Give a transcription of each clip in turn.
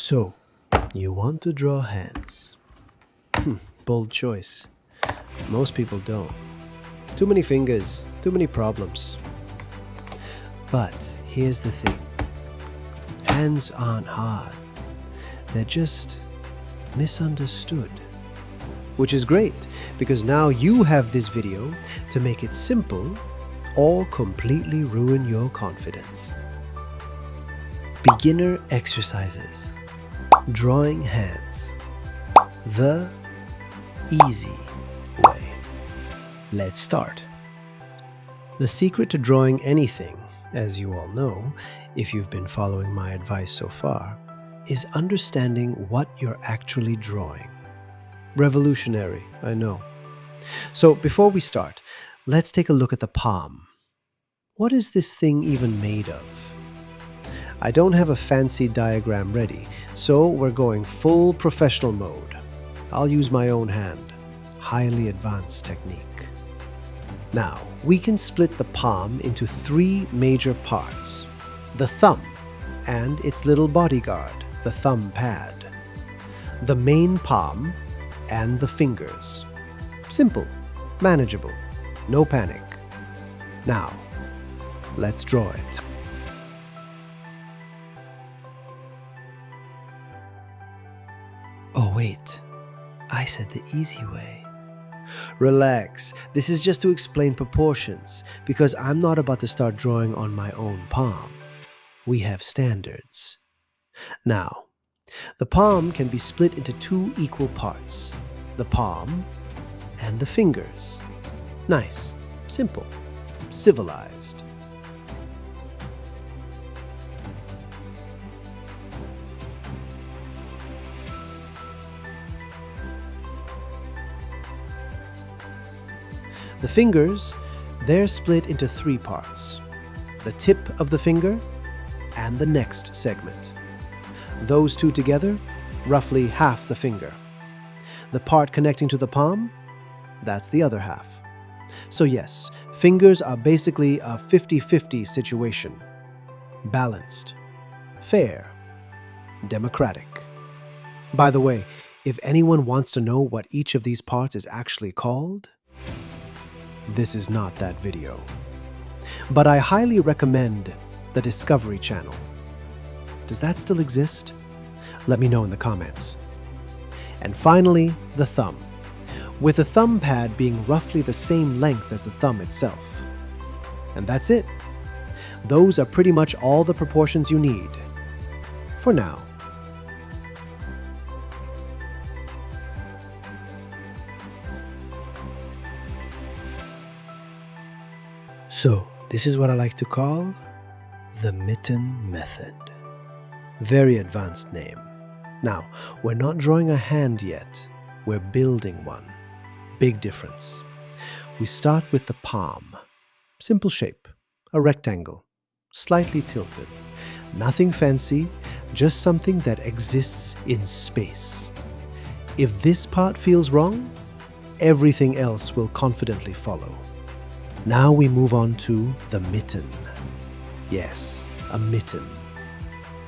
So, you want to draw hands. Bold choice. Most people don't. Too many fingers, too many problems. But here's the thing. Hands aren't hard. They're just misunderstood. Which is great, because now you have this video to make it simple or completely ruin your confidence. Beginner exercises. Drawing hands. The easy way. Let's start. The secret to drawing anything, as you all know, if you've been following my advice so far, is understanding what you're actually drawing. Revolutionary, I know. So before we start, let's take a look at the palm. What is this thing even made of? I don't have a fancy diagram ready, so we're going full professional mode. I'll use my own hand. Highly advanced technique. Now, we can split the palm into three major parts. The thumb and its little bodyguard, the thumb pad. The main palm and the fingers. Simple, manageable, no panic. Now, let's draw it. Oh wait, I said the easy way. Relax, this is just to explain proportions, because I'm not about to start drawing on my own palm. We have standards. Now, the palm can be split into two equal parts, the palm and the fingers. Nice, simple, civilized. The fingers, they're split into three parts. The tip of the finger and the next segment. Those two together, roughly half the finger. The part connecting to the palm, that's the other half. So yes, fingers are basically a 50-50 situation. Balanced, fair, democratic. By the way, if anyone wants to know what each of these parts is actually called, this is not that video. But I highly recommend the Discovery Channel. Does that still exist? Let me know in the comments. And finally, the thumb, with the thumb pad being roughly the same length as the thumb itself. And that's it. Those are pretty much all the proportions you need. For now. So, this is what I like to call the mitten method. Very advanced name. Now, we're not drawing a hand yet, we're building one. Big difference. We start with the palm. Simple shape, a rectangle, slightly tilted. Nothing fancy, just something that exists in space. If this part feels wrong, everything else will confidently follow. Now we move on to the mitten. Yes, a mitten.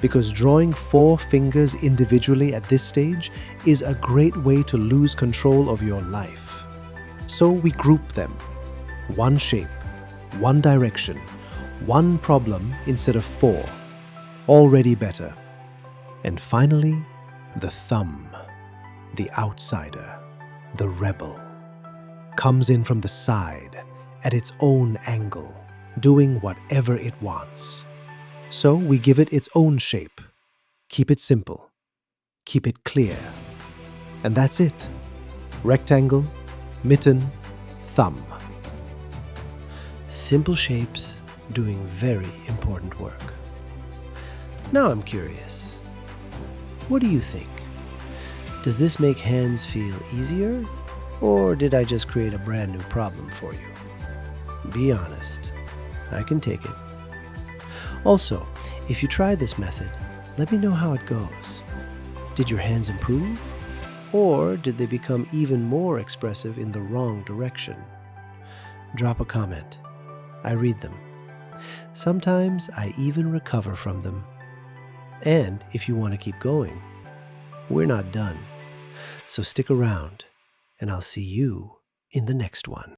Because drawing 4 fingers individually at this stage is a great way to lose control of your life. So we group them. One shape, one direction, one problem instead of 4. Already better. And finally, the thumb. The outsider. The rebel. Comes in from the side, at its own angle, doing whatever it wants. So we give it its own shape. Keep it simple. Keep it clear. And that's it. Rectangle, mitten, thumb. Simple shapes doing very important work. Now I'm curious. What do you think? Does this make hands feel easier? Or did I just create a brand new problem for you? Be honest. I can take it. Also, if you try this method, let me know how it goes. Did your hands improve? Or did they become even more expressive in the wrong direction? Drop a comment. I read them. Sometimes I even recover from them. And if you want to keep going, we're not done. So stick around, and I'll see you in the next one.